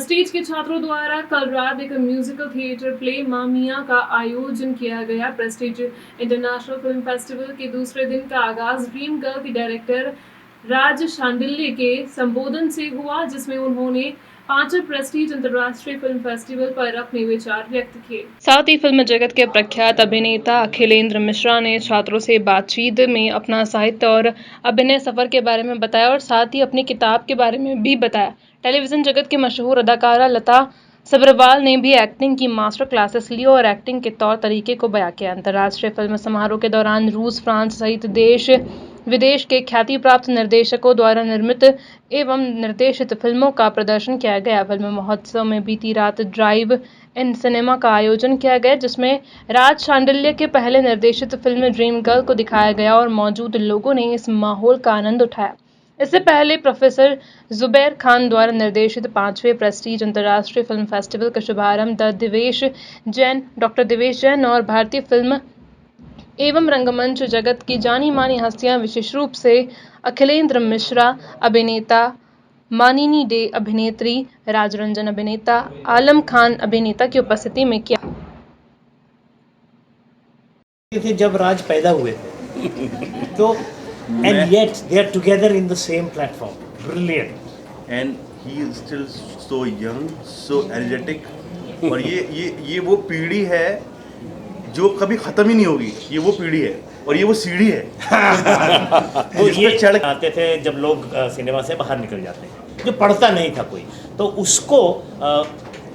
Prestige के छात्रों द्वारा कल रात एक म्यूजिकल थिएटर प्ले मां मियां का आयोजन किया गया। प्रेस्टीज इंटरनेशनल फिल्म फेस्टिवल के दूसरे दिन का आगाज ड्रीम गर्ल के डायरेक्टर राज शांडिल्य के संबोधन से हुआ, जिसमें उन्होंने पांचवें प्रेस्टीज अंतर्राष्ट्रीय फिल्म फेस्टिवल पर अपने विचार व्यक्त किए। साथ ही फिल्म जगत के प्रख्यात अभिनेता अखिलेंद्र मिश्रा ने छात्रों से बातचीत में अपना साहित्य और अभिनय सफर के बारे में बताया और साथ ही अपनी किताब के बारे में भी बताया। टेलीविजन जगत की मशहूर अदाकारा लता सब्रवाल ने भी एक्टिंग की मास्टर क्लासेस ली और एक्टिंग के तौर तरीके को बयां किया। अंतर्राष्ट्रीय फिल्म समारोह के दौरान रूस, फ्रांस सहित देश विदेश के ख्याति प्राप्त निर्देशकों द्वारा निर्मित एवं निर्देशित फिल्मों का प्रदर्शन किया गया। फिल्म महोत्सव में बीती रात ड्राइव इन सिनेमा का आयोजन किया गया, जिसमें राज शांडिल्य के पहले निर्देशित फिल्म ड्रीम गर्ल को दिखाया गया और मौजूद लोगों ने इस माहौल का आनंद उठाया। इससे पहले प्रोफेसर जुबैर खान द्वारा निर्देशित पांचवें प्रेस्टीज अंतर्राष्ट्रीय फिल्म फेस्टिवल का शुभारंभ डॉक्टर देवेश जैन और भारतीय फिल्म एवं रंगमंच जगत की जानी मानी हस्तियां, विशेष रूप से अखिलेंद्र मिश्रा अभिनेता, मानिनी डे अभिनेत्री, राजरंजन अभिनेता, आलम खान अभिनेता की उपस्थिति में किया। जब राज पैदा हुए तो and yet they are together in the same platform. Brilliant. And he is still so young, so energetic. और ये वो पीढ़ी है जो कभी खत्म ही नहीं होगी। ये वो पीढ़ी है और ये वो सीढ़ी है। वो ये चढ़ आते थे जब लोग सिनेमा से बाहर निकल जाते हैं, जो पढ़ता नहीं था कोई, तो उसको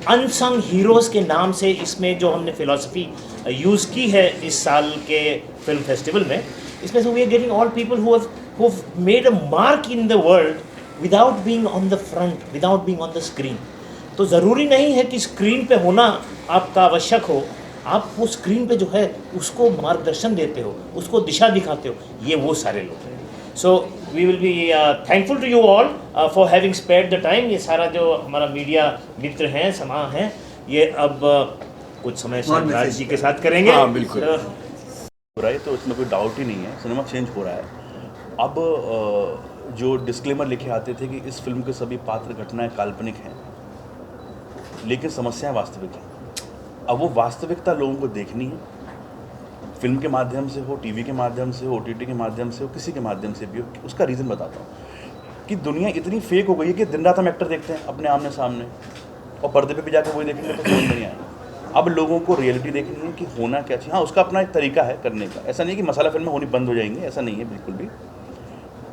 अनसंग हीरोज के नाम से इसमें जो हमने फिलॉसफी यूज़ की है इस साल के फिल्म फेस्टिवल में, इसमें से we are getting all people who have made a mark in the world without being on the front, without being on the screen. तो ज़रूरी नहीं है कि स्क्रीन पे होना आपका आवश्यक हो, आप वो स्क्रीन पे जो है उसको मार्गदर्शन देते हो, उसको दिशा दिखाते हो, ये वो सारे लोग हैं। So we will be thankful to you all for having spared the time. ये सारा जो हमारा मीडिया मित्र हैं, समा हैं, ये अब कुछ समय शायद राज जी के साथ करेंगे। हाँ, बिल्कुल हो रहा है, तो इसमें कोई डाउट ही नहीं है, सिनेमा चेंज हो रहा है। अब जो डिस्क्लेमर लिखे आते थे कि इस फिल्म के सभी पात्र घटनाएं काल्पनिक हैं, लेकिन समस्याएं वास्तविक हैं। अब वो वास्तविकता लोगों को देखनी है, फिल्म के माध्यम से हो, टीवी के माध्यम से हो, OTT के माध्यम से हो, किसी के माध्यम से भी हो। उसका रीज़न बताता हूँ कि दुनिया इतनी फेक हो गई है कि दिन रात हम एक्टर देखते हैं अपने आमने सामने, और पर्दे पे भी जाकर वही देखेंगे तो समझ नहीं आएगा। अब लोगों को रियलिटी देखनी है कि होना क्या चाहिए। हाँ, उसका अपना एक तरीका है करने का। ऐसा नहीं है कि मसाला फिल्में होनी बंद हो जाएंगी, ऐसा नहीं है बिल्कुल भी।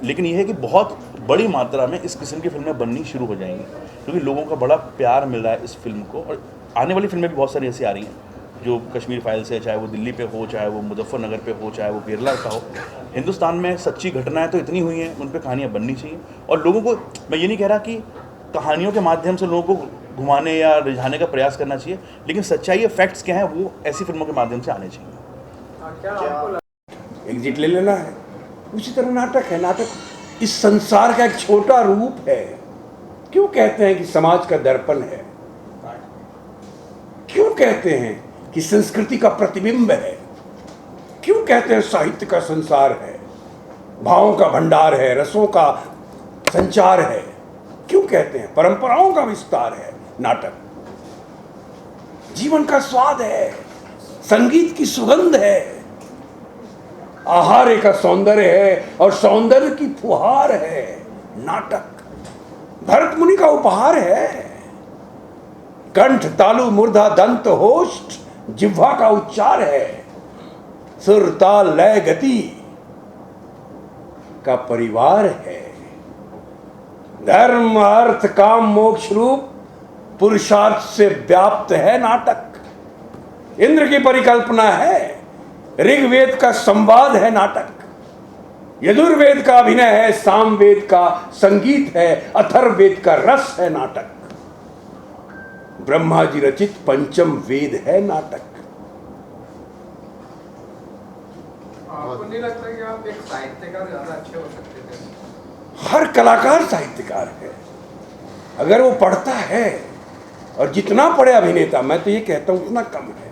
लेकिन यह है कि बहुत बड़ी मात्रा में इस किस्म की फिल्में बननी शुरू हो जाएंगी, क्योंकि लोगों का बड़ा प्यार मिल रहा है इस फिल्म को। और आने वाली फिल्में भी बहुत सारी ऐसी आ रही हैं, जो कश्मीर फाइल्स है, चाहे वो दिल्ली पे हो, चाहे वो मुजफ्फरनगर पे हो, चाहे वो केरला का हो। हिंदुस्तान में सच्ची घटनाएँ तो इतनी हुई हैं, उन पर कहानियाँ बननी चाहिए। और लोगों को, मैं ये नहीं कह रहा कि कहानियों के माध्यम से लोगों को घुमाने या रिझाने का प्रयास करना चाहिए, लेकिन सच्चाई या फैक्ट्स क्या है वो ऐसी फिल्मों के माध्यम से आने चाहिए। एग्जिट ले लेना है, उसी तरह नाटक है। नाटक इस संसार का एक छोटा रूप है। क्यों कहते हैं कि समाज का दर्पण है? क्यों कहते हैं कि संस्कृति का प्रतिबिंब है? क्यों कहते हैं साहित्य का संसार है, भावों का भंडार है, रसों का संचार है? क्यों कहते हैं परंपराओं का विस्तार है? नाटक जीवन का स्वाद है, संगीत की सुगंध है, आहार का सौंदर्य है और सौंदर्य की फुहार है। नाटक भरत मुनि का उपहार है। कंठ, तालु, मूर्धा, दंत, होष्ठ, जिह्वा का उच्चार है। सुर, ताल, लय, गति का परिवार है। धर्म, अर्थ, काम, मोक्ष रूप पुरुषार्थ से व्याप्त है नाटक। इंद्र की परिकल्पना है, ऋग्वेद का संवाद है नाटक, यजुर्वेद का अभिनय है, सामवेद का संगीत है, अथर्ववेद का रस है नाटक, ब्रह्मा जी रचित पंचम वेद है नाटक। आपको नहीं लगता कि आप एक साहित्यकार ज्यादा अच्छे हो सकते थे? हर कलाकार साहित्यकार है अगर वो पढ़ता है, और जितना पढ़े अभिनेता, मैं तो ये कहता हूं उतना कम है।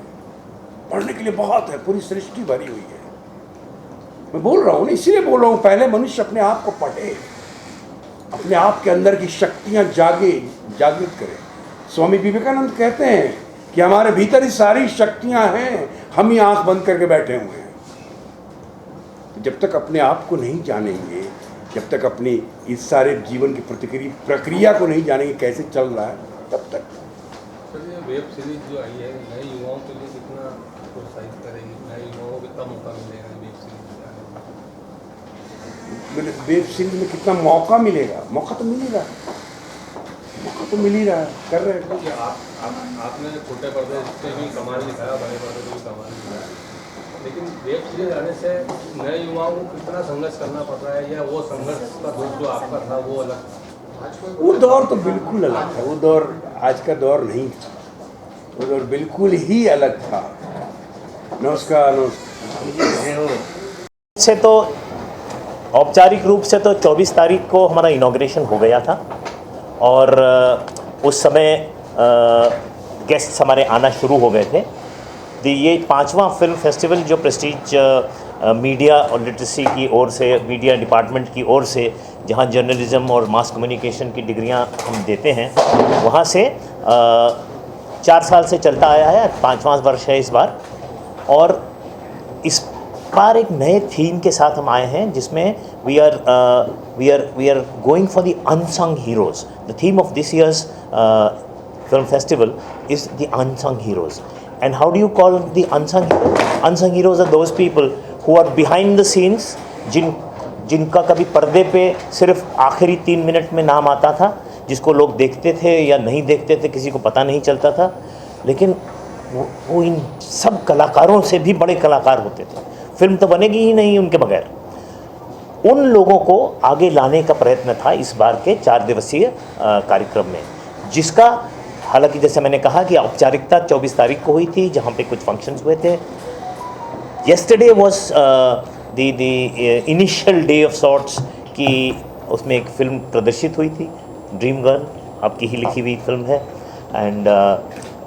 पढ़ने के लिए बहुत है, पूरी सृष्टि भरी हुई है। मैं बोल रहा हूं ना, इसीलिए बोल रहा हूं, पहले मनुष्य अपने आप को पढ़े, अपने आप के अंदर की शक्तियां जागृत करे, स्वामी विवेकानंद कहते हैं कि हमारे भीतर ही सारी शक्तियां हैं, हम ही आंख बंद करके बैठे हुए हैं। जब तक अपने आप को नहीं जानेंगे, जब तक अपनी इस सारे जीवन की प्रक्रिया को नहीं जानेंगे कैसे चल रहा है, तब तक। सर ये वेब सीरीज जो आई है नए युवाओं के लिए कितना प्रोत्साहित करेगी, नए युवाओं को कितना मौका मिलेगा वेब सीरीज? वेब सीरीज में कितना मौका मिलेगा? मौका तो मिलेगा, मौका तो मिल ही रहा है, कर रहे हैं। आपने छोटे पर्दे से भी कमाल दिखाया, बड़े पर्दे से भी कमाल दिखाया, लेकिन वेब सीरीज आने से नए युवाओं को कितना संघर्ष करना पड़ रहा है, या वो संघर्ष का दौर जो आपका था वो अलग था? वो दौर तो बिल्कुल अलग था, वो दौर आज का दौर नहीं था, वो दौर बिल्कुल ही अलग था। नमस्कार। से तो औपचारिक रूप से तो 24 तारीख को हमारा इनॉग्रेशन हो गया था और उस समय गेस्ट्स हमारे आना शुरू हो गए थे। ये 5वां फिल्म फेस्टिवल जो प्रेस्टीज मीडिया और लिटरेसी की ओर से, मीडिया डिपार्टमेंट की ओर से, जहां जर्नलिज्म और मास कम्युनिकेशन की डिग्रियां हम देते हैं, वहां से 4 साल से चलता आया है, 5वां वर्ष है इस बार। और इस बार एक नए थीम के साथ हम आए हैं जिसमें we are going for the unsung heroes. The theme of this year's film festival is the unsung heroes. And how do you call the unsung heroes? Unsung heroes are those people who are behind the scenes, जिनका कभी पर्दे पे सिर्फ आखिरी 3 minute में नाम आता था, जिसको लोग देखते थे या नहीं देखते थे, किसी को पता नहीं चलता था, लेकिन वो इन सब कलाकारों से भी बड़े कलाकार होते थे। फिल्म तो बनेगी ही नहीं उनके बगैर। उन लोगों को आगे लाने का प्रयत्न था इस बार के 4 दिवसीय कार्यक्रम में, जिसका हालांकि जैसे मैंने कहा कि औपचारिकता 24 तारीख को हुई थी, जहाँ पे कुछ फंक्शंस हुए थे। Yesterday was the initial day of sorts कि उसमें एक फ़िल्म प्रदर्शित हुई थी, ड्रीम गर्ल, आपकी ही लिखी हुई फिल्म है। एंड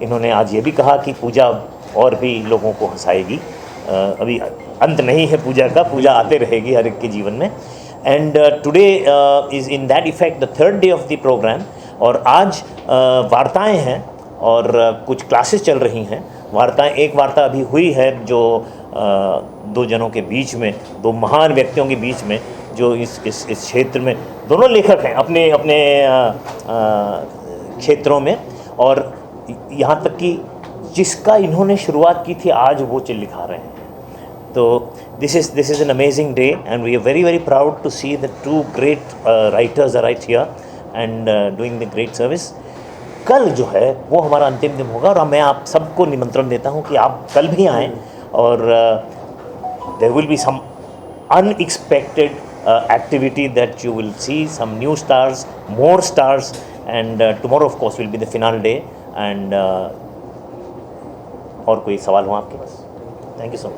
इन्होंने आज ये भी कहा कि पूजा और भी लोगों को हंसाएगी। अभी अंत नहीं है पूजा का, पूजा आते रहेगी हर एक के जीवन में। And today is in that effect the 3rd day of the programme. और आज वार्ताएं हैं और कुछ क्लासेस चल रही हैं। वार्ताएं, एक वार्ता अभी हुई है जो 2 जनों के बीच में, 2 महान व्यक्तियों के बीच में, जो इस क्षेत्र में, दोनों लेखक हैं अपने अपने क्षेत्रों में, और यहाँ तक कि जिसका इन्होंने शुरुआत की थी आज वो लिखा रहे हैं। तो this is an amazing day and we are very very proud to see the 2 great writers are right here and doing the great service. कल जो है वो हमारा अंतिम दिन होगा और मैं आप सबको निमंत्रण देता हूँ कि आप कल भी आएँ और there will be some unexpected activity that you will see, some new stars, more stars, and tomorrow of course will be the final day. And और कोई सवाल हो आपके पास? Thank you so much.